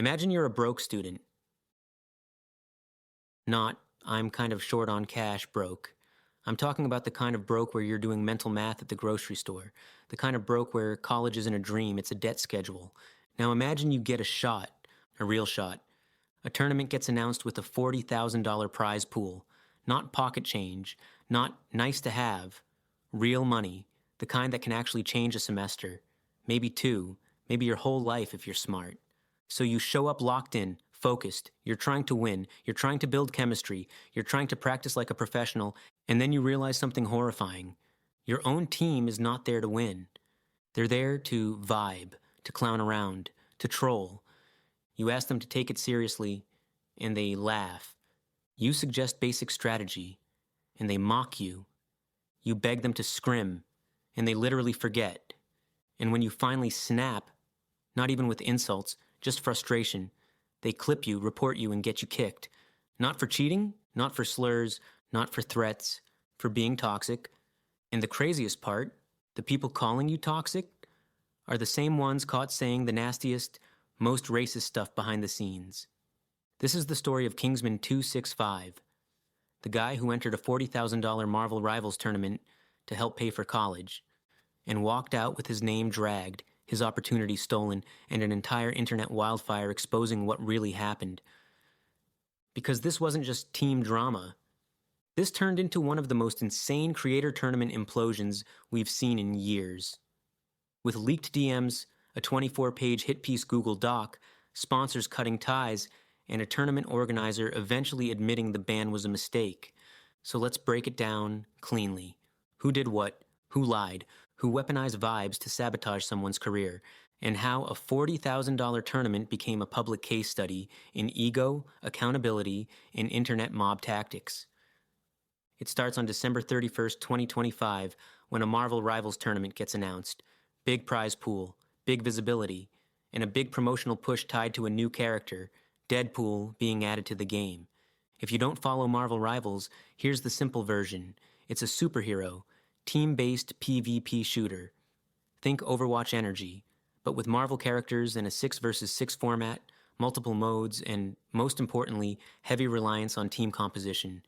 Imagine you're a broke student. Not, I'm kind of short on cash broke. I'm talking about the kind of broke where you're doing mental math at the grocery store. The kind of broke where college isn't a dream, it's a debt schedule. Now imagine you get a shot, a real shot. A tournament gets announced with a $40,000 prize pool. Not pocket change, not nice to have. Real money, the kind that can actually change a semester. Maybe two, maybe your whole life if you're smart. So you show up locked in, focused, you're trying to win, you're trying to build chemistry, you're trying to practice like a professional, and then you realize something horrifying. Your own team is not there to win. They're there to vibe, to clown around, to troll. You ask them to take it seriously, and they laugh. You suggest basic strategy, and they mock you. You beg them to scrim, and they literally forget. And when you finally snap, not even with insults, just frustration, they clip you, report you, and get you kicked. Not for cheating, not for slurs, not for threats, for being toxic. And the craziest part, the people calling you toxic are the same ones caught saying the nastiest, most racist stuff behind the scenes. This is the story of Kingsman 265, the guy who entered a $40,000 Marvel Rivals tournament to help pay for college, and walked out with his name dragged, his opportunity stolen, and an entire internet wildfire exposing what really happened. Because this wasn't just team drama. This turned into one of the most insane creator tournament implosions we've seen in years. With leaked DMs, a 24-page hit-piece Google Doc, sponsors cutting ties, and a tournament organizer eventually admitting the ban was a mistake. So let's break it down cleanly. Who did what? Who lied? Who weaponized vibes to sabotage someone's career? And how a $40,000 tournament became a public case study in ego, accountability, and internet mob tactics. It starts on December 31st, 2025, when a Marvel Rivals tournament gets announced. Big prize pool, big visibility, and a big promotional push tied to a new character, Deadpool, being added to the game. If you don't follow Marvel Rivals, here's the simple version. It's a superhero, team-based PvP shooter. Think Overwatch energy, but with Marvel characters in a 6 versus 6 format, multiple modes, and most importantly, heavy reliance on team composition.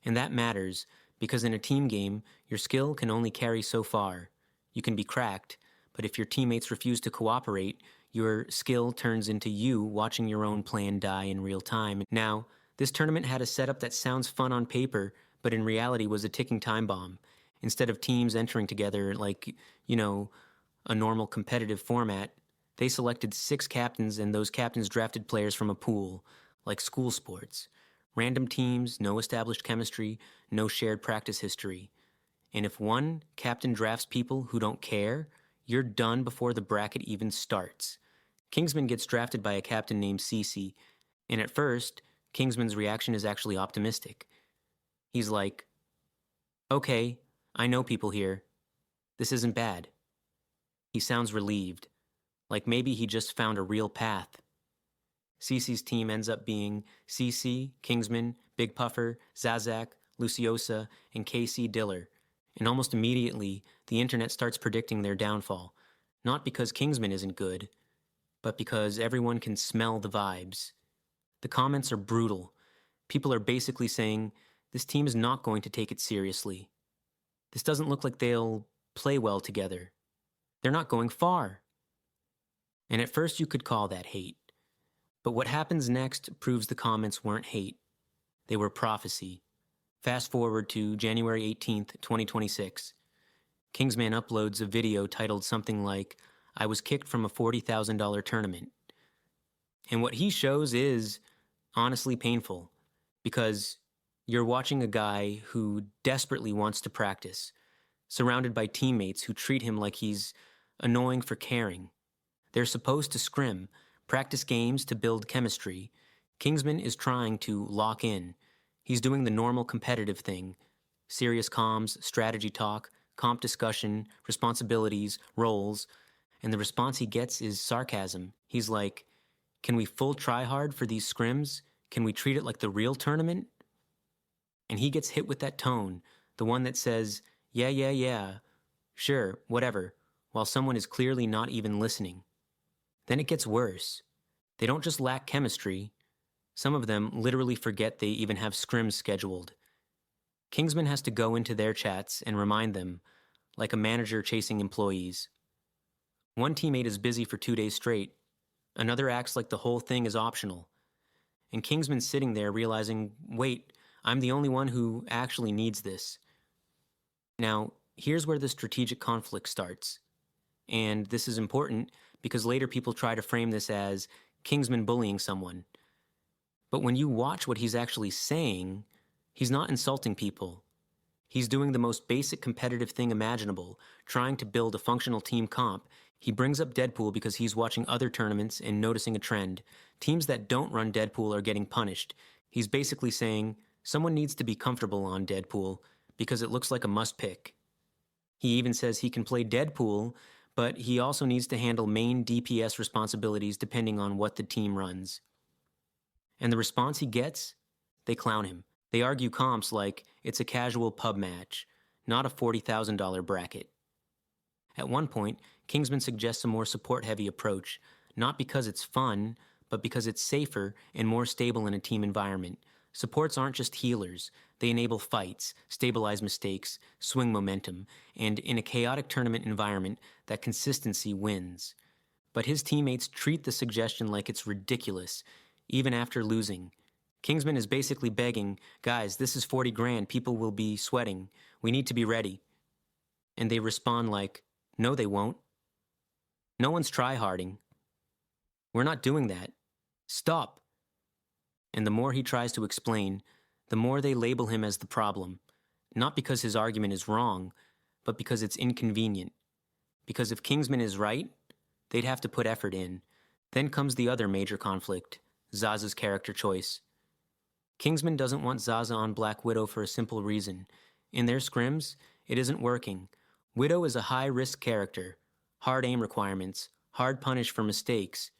And that matters, because in a team game, your skill can only carry so far. You can be cracked, but if your teammates refuse to cooperate, your skill turns into you watching your own plan die in real time. Now, this tournament had a setup that sounds fun on paper, but in reality was a ticking time bomb. Instead of teams entering together like, a normal competitive format, they selected 6 captains, and those captains drafted players from a pool, like school sports. Random teams, no established chemistry, no shared practice history. And if one captain drafts people who don't care, you're done before the bracket even starts. Kingsman gets drafted by a captain named Cece, and at first, Kingsman's reaction is actually optimistic. He's like, okay, I know people here. This isn't bad. He sounds relieved, like maybe he just found a real path. Cece's team ends up being Cece, Kingsman, Big Puffer, Zazak, Luciosa, and KC Diller. And almost immediately, the internet starts predicting their downfall. Not because Kingsman isn't good, but because everyone can smell the vibes. The comments are brutal. People are basically saying, this team is not going to take it seriously. This doesn't look like they'll play well together. They're not going far. And at first you could call that hate. But what happens next proves the comments weren't hate. They were prophecy. Fast forward to January 18th, 2026. Kingsman uploads a video titled something like, I was kicked from a $40,000 tournament. And what he shows is honestly painful, because you're watching a guy who desperately wants to practice, surrounded by teammates who treat him like he's annoying for caring. They're supposed to scrim, practice games to build chemistry. Kingsman is trying to lock in. He's doing the normal competitive thing. Serious comms, strategy talk, comp discussion, responsibilities, roles. And the response he gets is sarcasm. He's like, can we full try hard for these scrims? Can we treat it like the real tournament? And he gets hit with that tone, the one that says, yeah, sure, whatever, while someone is clearly not even listening. Then it gets worse. They don't just lack chemistry, some of them literally forget they even have scrims scheduled. Kingsman has to go into their chats and remind them, like a manager chasing employees. One teammate is busy for 2 days straight, another acts like the whole thing is optional. And Kingsman's sitting there realizing, wait, I'm the only one who actually needs this. Now, here's where the strategic conflict starts. And this is important because later people try to frame this as Kingsman bullying someone. But when you watch what he's actually saying, he's not insulting people. He's doing the most basic competitive thing imaginable, trying to build a functional team comp. He brings up Deadpool because he's watching other tournaments and noticing a trend. Teams that don't run Deadpool are getting punished. He's basically saying, someone needs to be comfortable on Deadpool because it looks like a must pick. He even says he can play Deadpool, but he also needs to handle main DPS responsibilities depending on what the team runs. And the response he gets? They clown him. They argue comps like it's a casual pub match, not a $40,000 bracket. At one point, Kingsman suggests a more support-heavy approach, not because it's fun, but because it's safer and more stable in a team environment. Supports aren't just healers. They enable fights, stabilize mistakes, swing momentum, and in a chaotic tournament environment, that consistency wins. But his teammates treat the suggestion like it's ridiculous, even after losing. Kingsman is basically begging, guys, this is 40 grand, people will be sweating, we need to be ready. And they respond like, no they won't. No one's try-harding. We're not doing that. Stop. And the more he tries to explain, the more they label him as the problem, not because his argument is wrong, but because it's inconvenient. Because if Kingsman is right, they'd have to put effort in. Then comes the other major conflict, Zaza's character choice. Kingsman doesn't want Zaza on Black Widow for a simple reason. In their scrims, it isn't working. Widow is a high-risk character. Hard aim requirements, hard punish for mistakes.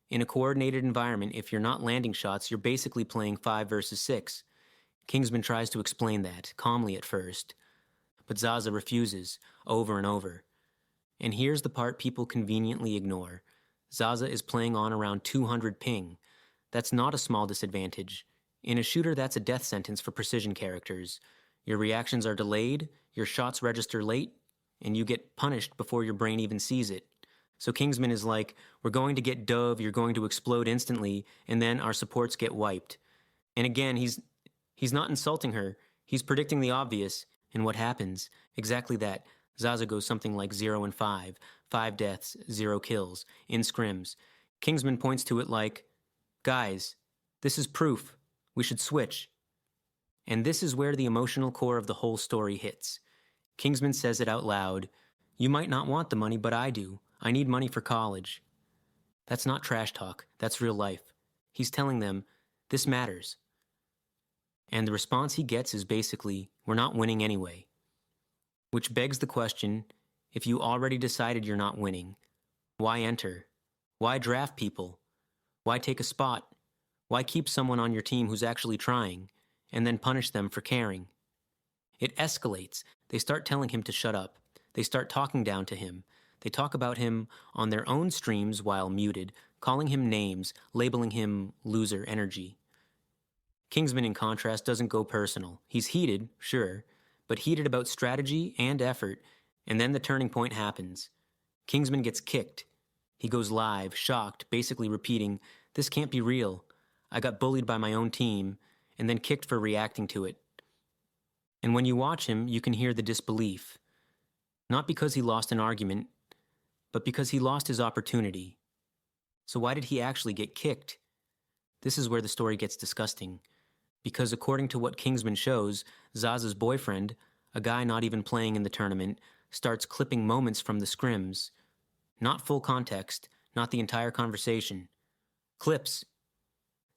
In a coordinated environment, if you're not landing shots, you're basically playing 5 versus 6. Kingsman tries to explain that, calmly at first. But Zaza refuses, over and over. And here's the part people conveniently ignore. Zaza is playing on around 200 ping. That's not a small disadvantage. In a shooter, that's a death sentence for precision characters. Your reactions are delayed, your shots register late, and you get punished before your brain even sees it. So Kingsman is like, we're going to get Dove, you're going to explode instantly, and then our supports get wiped. And again, he's not insulting her, he's predicting the obvious. And what happens? Exactly that. Zaza goes something like 0 and 5, 5 deaths, 0 kills, in scrims. Kingsman points to it like, guys, this is proof. We should switch. And this is where the emotional core of the whole story hits. Kingsman says it out loud. You might not want the money, but I do. I need money for college. That's not trash talk. That's real life. He's telling them, this matters. And the response he gets is basically, we're not winning anyway. Which begs the question, if you already decided you're not winning, why enter? Why draft people? Why take a spot? Why keep someone on your team who's actually trying, and then punish them for caring? It escalates. They start telling him to shut up. They start talking down to him. They talk about him on their own streams while muted, calling him names, labeling him loser energy. Kingsman, in contrast, doesn't go personal. He's heated, sure, but heated about strategy and effort, and then the turning point happens. Kingsman gets kicked. He goes live, shocked, basically repeating, this can't be real. I got bullied by my own team, and then kicked for reacting to it. And when you watch him, you can hear the disbelief. Not because he lost an argument, but because he lost his opportunity. So why did he actually get kicked? This is where the story gets disgusting. Because according to what Kingsman shows, Zaza's boyfriend, a guy not even playing in the tournament, starts clipping moments from the scrims. Not full context, not the entire conversation. Clips.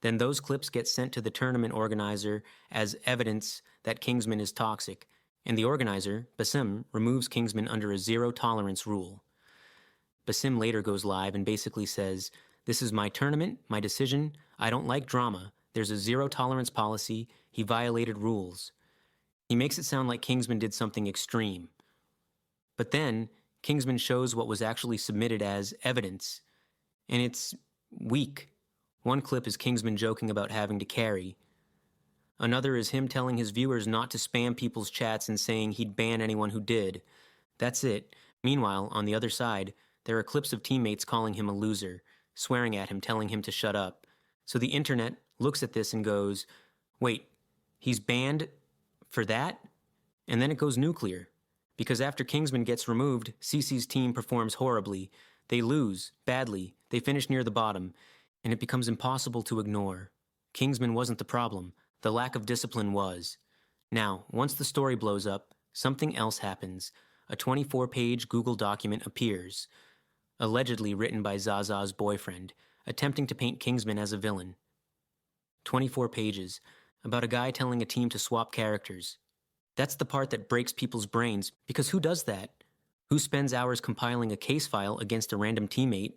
Then those clips get sent to the tournament organizer as evidence that Kingsman is toxic, and the organizer, Basim, removes Kingsman under a zero-tolerance rule. Basim later goes live and basically says, this is my tournament, my decision, I don't like drama, there's a zero-tolerance policy, he violated rules. He makes it sound like Kingsman did something extreme. But then, Kingsman shows what was actually submitted as evidence, and it's weak, One clip is Kingsman joking about having to carry. Another is him telling his viewers not to spam people's chats and saying he'd ban anyone who did. That's it. Meanwhile, on the other side, there are clips of teammates calling him a loser, swearing at him, telling him to shut up. So the internet looks at this and goes, wait, he's banned for that? And then it goes nuclear. Because after Kingsman gets removed, CC's team performs horribly. They lose, badly, they finish near the bottom, and it becomes impossible to ignore. Kingsman wasn't the problem. The lack of discipline was. Now, once the story blows up, something else happens. A 24-page Google document appears, allegedly written by Zaza's boyfriend, attempting to paint Kingsman as a villain. 24 pages, about a guy telling a team to swap characters. That's the part that breaks people's brains, because who does that? Who spends hours compiling a case file against a random teammate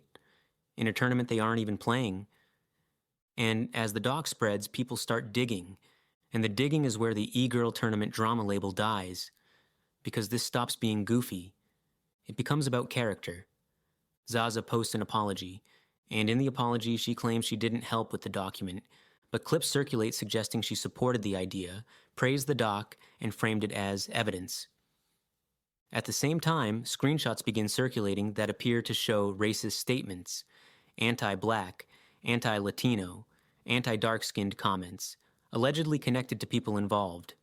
in a tournament they aren't even playing? And as the doc spreads, people start digging. And the digging is where the e-girl tournament drama label dies. Because this stops being goofy. It becomes about character. Zaza posts an apology. And in the apology, she claims she didn't help with the document. But clips circulate suggesting she supported the idea, praised the doc, and framed it as evidence. At the same time, screenshots begin circulating that appear to show racist statements, anti-black, anti-Latino, anti-dark-skinned comments, allegedly connected to people involved.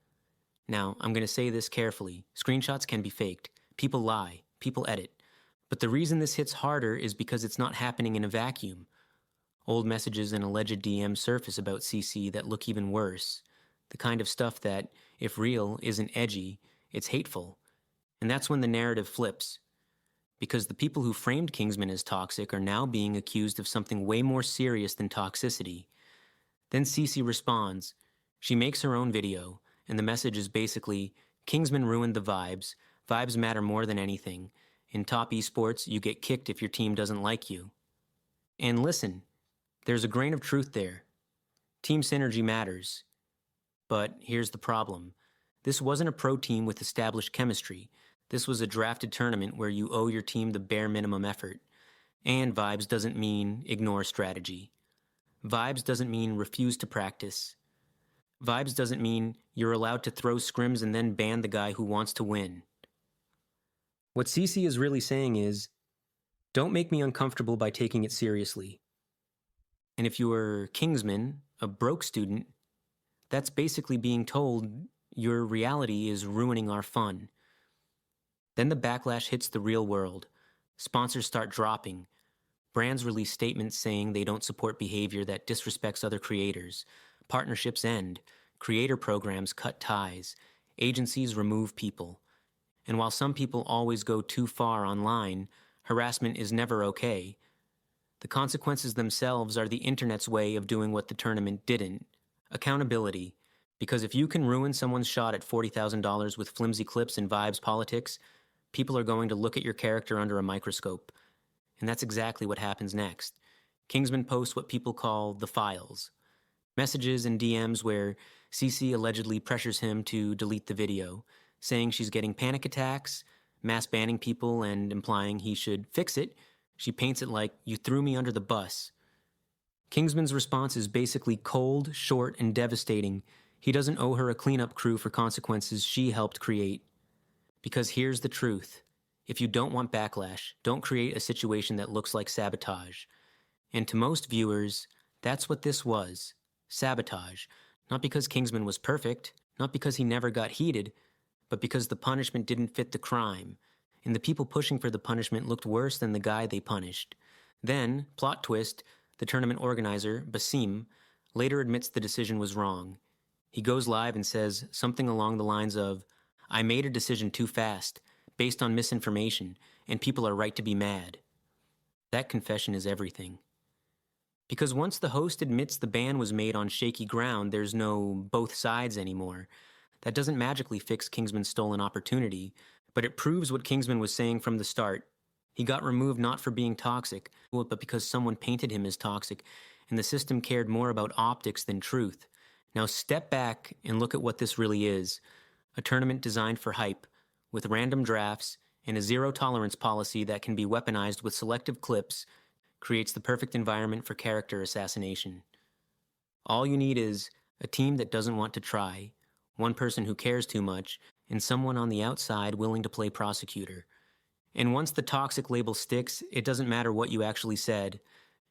Now, I'm going to say this carefully. Screenshots can be faked. People lie. People edit. But the reason this hits harder is because it's not happening in a vacuum. Old messages and alleged DMs surface about CC that look even worse. The kind of stuff that, if real, isn't edgy, it's hateful. And that's when the narrative flips. Because the people who framed Kingsman as toxic are now being accused of something way more serious than toxicity. Then CC responds. She makes her own video, and the message is basically, Kingsman ruined the vibes. Vibes matter more than anything. In top esports, you get kicked if your team doesn't like you. And listen, there's a grain of truth there. Team synergy matters. But here's the problem. This wasn't a pro team with established chemistry. This was a drafted tournament where you owe your team the bare minimum effort. And vibes doesn't mean ignore strategy. Vibes doesn't mean refuse to practice. Vibes doesn't mean you're allowed to throw scrims and then ban the guy who wants to win. What CC is really saying is, don't make me uncomfortable by taking it seriously. And if you're Kingsman, a broke student, that's basically being told your reality is ruining our fun. Then the backlash hits the real world. Sponsors start dropping. Brands release statements saying they don't support behavior that disrespects other creators. Partnerships end. Creator programs cut ties. Agencies remove people. And while some people always go too far online, harassment is never okay. The consequences themselves are the internet's way of doing what the tournament didn't. Accountability. Because if you can ruin someone's shot at $40,000 with flimsy clips and vibes politics, people are going to look at your character under a microscope. And that's exactly what happens next. Kingsman posts what people call the files. Messages and DMs where CC allegedly pressures him to delete the video, saying she's getting panic attacks, mass banning people, and implying he should fix it. She paints it like, you threw me under the bus. Kingsman's response is basically cold, short, and devastating. He doesn't owe her a cleanup crew for consequences she helped create. Because here's the truth. If you don't want backlash, don't create a situation that looks like sabotage. And to most viewers, that's what this was. Sabotage. Not because Kingsman was perfect, not because he never got heated, but because the punishment didn't fit the crime. And the people pushing for the punishment looked worse than the guy they punished. Then, plot twist, the tournament organizer, Basim, later admits the decision was wrong. He goes live and says something along the lines of, I made a decision too fast, based on misinformation, and people are right to be mad. That confession is everything. Because once the host admits the ban was made on shaky ground, there's no both sides anymore. That doesn't magically fix Kingsman's stolen opportunity, but it proves what Kingsman was saying from the start. He got removed not for being toxic, but because someone painted him as toxic, and the system cared more about optics than truth. Now step back and look at what this really is. A tournament designed for hype, with random drafts and a zero-tolerance policy that can be weaponized with selective clips. creates the perfect environment for character assassination. All you need is a team that doesn't want to try, one person who cares too much, and someone on the outside willing to play prosecutor. And once the toxic label sticks, it doesn't matter what you actually said,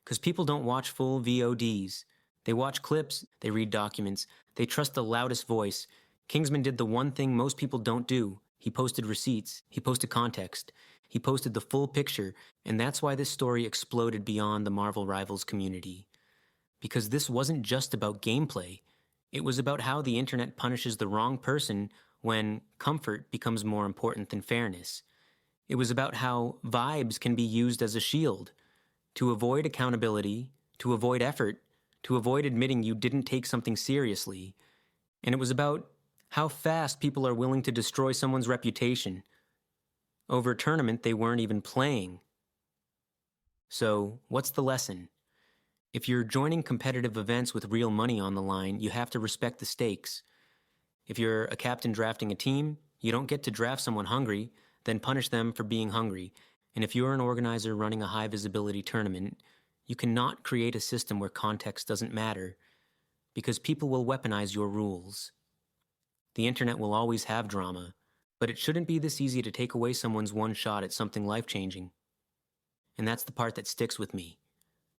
because people don't watch full VODs. They watch clips, they read documents, they trust the loudest voice. Kingsman did the one thing most people don't do. He posted receipts, he posted context, he posted the full picture, and that's why this story exploded beyond the Marvel Rivals community. Because this wasn't just about gameplay, it was about how the internet punishes the wrong person when comfort becomes more important than fairness. It was about how vibes can be used as a shield to avoid accountability, to avoid effort, to avoid admitting you didn't take something seriously. And it was about how fast people are willing to destroy someone's reputation over a tournament they weren't even playing. So, what's the lesson? If you're joining competitive events with real money on the line, you have to respect the stakes. If you're a captain drafting a team, you don't get to draft someone hungry, then punish them for being hungry. And if you're an organizer running a high-visibility tournament, you cannot create a system where context doesn't matter, because people will weaponize your rules. The internet will always have drama, but it shouldn't be this easy to take away someone's one shot at something life-changing. And that's the part that sticks with me.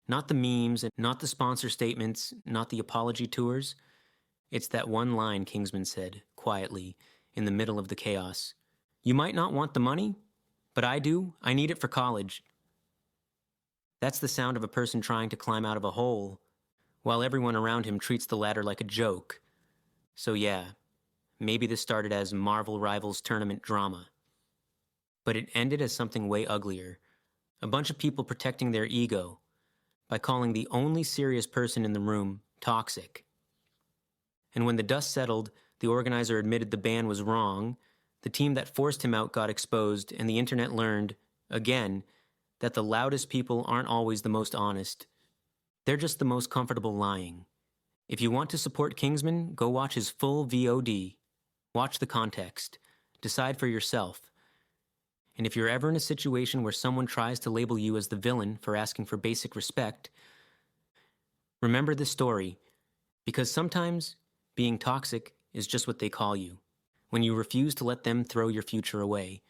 Not the memes, and not the sponsor statements, not the apology tours. It's that one line Kingsman said, quietly, in the middle of the chaos. You might not want the money, but I do. I need it for college. That's the sound of a person trying to climb out of a hole, while everyone around him treats the ladder like a joke. So yeah, maybe this started as Marvel Rivals tournament drama. But it ended as something way uglier. A bunch of people protecting their ego by calling the only serious person in the room toxic. And when the dust settled, the organizer admitted the ban was wrong, the team that forced him out got exposed, and the internet learned, again, that the loudest people aren't always the most honest. They're just the most comfortable lying. If you want to support Kingsman, go watch his full VOD. Watch the context. Decide for yourself. And if you're ever in a situation where someone tries to label you as the villain for asking for basic respect, remember this story, because sometimes being toxic is just what they call you, when you refuse to let them throw your future away.